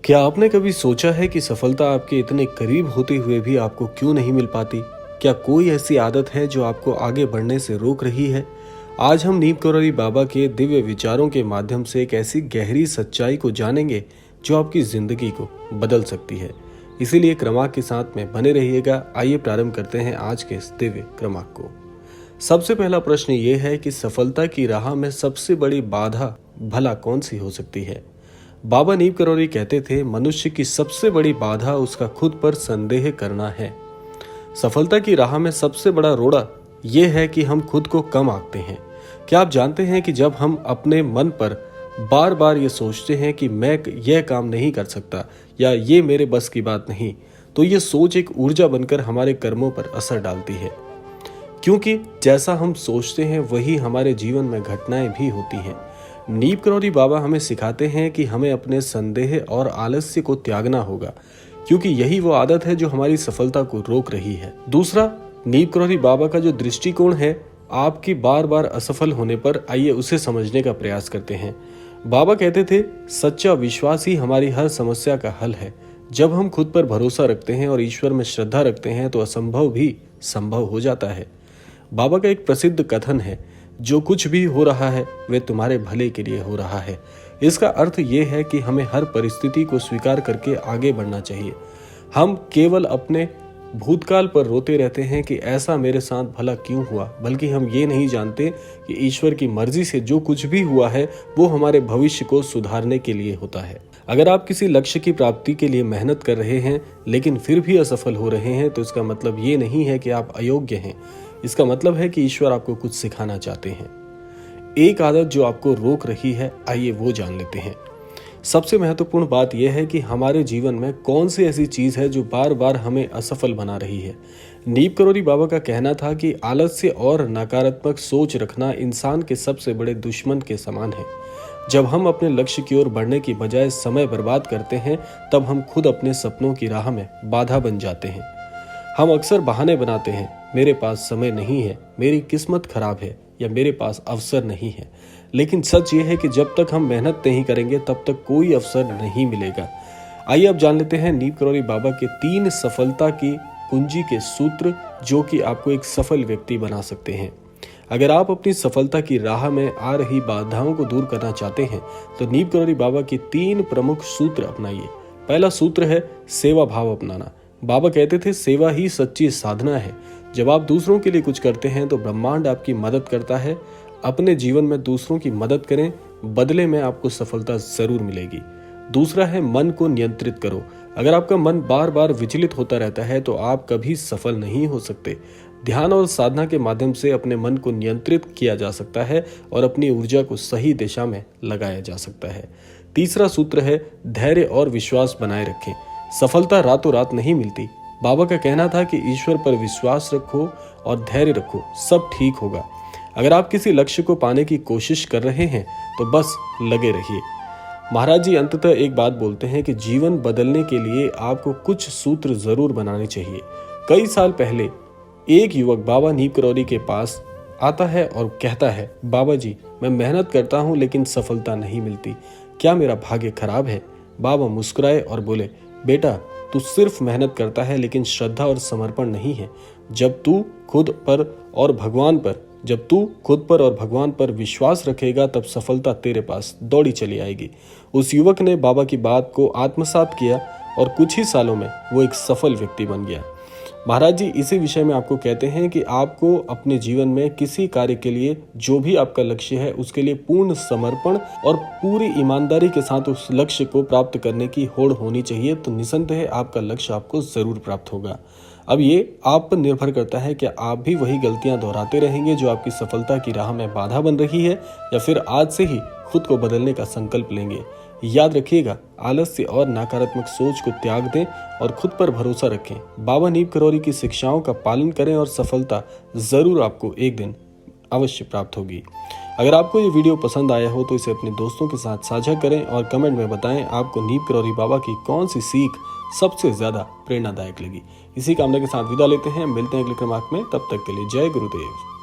क्या आपने कभी सोचा है कि सफलता आपके इतने करीब होते हुए भी आपको क्यों नहीं मिल पाती? क्या कोई ऐसी आदत है जो आपको आगे बढ़ने से रोक रही है? आज हम नीम करौरी बाबा के दिव्य विचारों के माध्यम से एक ऐसी गहरी सच्चाई को जानेंगे जो आपकी जिंदगी को बदल सकती है। इसीलिए क्रमाक के साथ में बने रहिएगा। आइए प्रारंभ करते हैं आज के इस दिव्य क्रमाक को। सबसे पहला प्रश्न ये है कि सफलता की राह में सबसे बड़ी बाधा भला कौन सी हो सकती है? बाबा नीम करौरी कहते थे, मनुष्य की सबसे बड़ी बाधा उसका खुद पर संदेह करना है। सफलता की राह में सबसे बड़ा रोड़ा यह है कि हम खुद को कम आंकते हैं। क्या आप जानते हैं कि जब हम अपने मन पर बार बार ये सोचते हैं कि मैं यह काम नहीं कर सकता या ये मेरे बस की बात नहीं, तो ये सोच एक ऊर्जा बनकर हमारे कर्मों पर असर डालती है। क्योंकि जैसा हम सोचते हैं वही हमारे जीवन में घटनाएं भी होती हैं। नीम करौरी बाबा हमें सिखाते हैं कि हमें अपने संदेह और आलस्य को त्यागना होगा, क्योंकि यही वो आदत है जो हमारी सफलता को रोक रही है। दूसरा, नीम करौरी बाबा का जो दृष्टिकोण है आपकी बार बार असफल होने पर, आइए उसे समझने का प्रयास करते हैं। बाबा कहते थे, सच्चा विश्वास ही हमारी हर समस्या का हल है। जब हम खुद पर भरोसा रखते हैं और ईश्वर में श्रद्धा रखते हैं तो असंभव भी संभव हो जाता है। बाबा का एक प्रसिद्ध कथन है, जो कुछ भी हो रहा है वे तुम्हारे भले के लिए हो रहा है। इसका अर्थ ये है कि हमें हर परिस्थिति को स्वीकार करके आगे बढ़ना चाहिए। हम केवल अपने भूतकाल पर रोते रहते हैं कि ऐसा मेरे साथ भला क्यों हुआ, बल्कि हम ये नहीं जानते कि ईश्वर की मर्जी से जो कुछ भी हुआ है वो हमारे भविष्य को सुधारने के लिए होता है। अगर आप किसी लक्ष्य की प्राप्ति के लिए मेहनत कर रहे हैं लेकिन फिर भी असफल हो रहे हैं, तो इसका मतलब ये नहीं है कि आप अयोग्य हैं। इसका मतलब है कि ईश्वर आपको कुछ सिखाना चाहते हैं। एक आदत जो आपको रोक रही है, आइए वो जान लेते हैं। सबसे महत्वपूर्ण बात यह है कि हमारे जीवन में कौन सी ऐसी चीज है जो बार बार हमें असफल बना रही है। नीम करौरी बाबा का कहना था कि आलस्य और नकारात्मक सोच रखना इंसान के सबसे बड़े दुश्मन के समान है। जब हम अपने लक्ष्य की ओर बढ़ने की बजाय समय बर्बाद करते हैं, तब हम खुद अपने सपनों की राह में बाधा बन जाते हैं। हम अक्सर बहाने बनाते हैं, मेरे पास समय नहीं है, मेरी किस्मत खराब है या मेरे पास अवसर नहीं है। लेकिन सच ये है कि जब तक हम मेहनत नहीं करेंगे तब तक कोई अवसर नहीं मिलेगा। आइए अब जान लेते हैं नीम करौरी बाबा के 3 सफलता की कुंजी के सूत्र, जो कि आपको एक सफल व्यक्ति बना सकते हैं। अगर आप अपनी सफलता की राह में आ रही बाधाओं को दूर करना चाहते हैं तो नीम करौरी बाबा के 3 प्रमुख सूत्र अपनाइए। पहला सूत्र है सेवा भाव अपनाना। बाबा कहते थे, सेवा ही सच्ची साधना है। जब आप दूसरों के लिए कुछ करते हैं तो ब्रह्मांड आपकी मदद करता है। अपने जीवन में दूसरों की मदद करें, बदले में आपको सफलता जरूर मिलेगी। दूसरा है मन को नियंत्रित करो। अगर आपका मन बार बार विचलित होता रहता है तो आप कभी सफल नहीं हो सकते। ध्यान और साधना के माध्यम से अपने मन को नियंत्रित किया जा सकता है और अपनी ऊर्जा को सही दिशा में लगाया जा सकता है। तीसरा सूत्र है धैर्य और विश्वास बनाए रखें। सफलता रातों रात नहीं मिलती। बाबा का कहना था कि ईश्वर पर विश्वास रखो और धैर्य रखो, सब ठीक होगा। अगर आप किसी लक्ष्य को पाने की कोशिश कर रहे हैं तो बस लगे रहिए। महाराज जी अंततः एक बात बोलते हैं कि जीवन बदलने के लिए आपको कुछ सूत्र जरूर बनाने चाहिए। कई साल पहले एक युवक बाबा नीम करौरी के पास आता है और कहता है, बाबा जी, मैं मेहनत करता हूँ लेकिन सफलता नहीं मिलती, क्या मेरा भाग्य खराब है? बाबा मुस्कुराए और बोले, बेटा, तू सिर्फ मेहनत करता है लेकिन श्रद्धा और समर्पण नहीं है। जब तू खुद पर और भगवान पर विश्वास रखेगा तब सफलता तेरे पास दौड़ी चली आएगी। उस युवक ने बाबा की बात को आत्मसात किया और कुछ ही सालों में वो एक सफल व्यक्ति बन गया। महाराज जी इसी विषय में आपको कहते हैं कि आपको अपने जीवन में किसी कार्य के लिए, जो भी आपका लक्ष्य है, उसके लिए पूर्ण समर्पण और पूरी ईमानदारी के साथ उस लक्ष्य को प्राप्त करने की होड़ होनी चाहिए। तो निसंदेह आपका लक्ष्य आपको जरूर प्राप्त होगा। अब ये आप पर निर्भर करता है कि आप भी वही गलतियां दोहराते रहेंगे जो आपकी सफलता की राह में बाधा बन रही है, या फिर आज से ही खुद को बदलने का संकल्प लेंगे। याद रखिएगा, आलस्य और नकारात्मक सोच को त्याग दें और खुद पर भरोसा रखें। बाबा नीम करौरी की शिक्षाओं का पालन करें और सफलता जरूर आपको एक दिन अवश्य प्राप्त होगी। अगर आपको ये वीडियो पसंद आया हो तो इसे अपने दोस्तों के साथ साझा करें और कमेंट में बताएं आपको नीम करौरी बाबा की कौन सी सीख सबसे ज्यादा प्रेरणादायक लगी। इसी कामना के साथ विदा लेते हैं, मिलते हैं अगले क्रमांक में। तब तक के लिए जय गुरुदेव।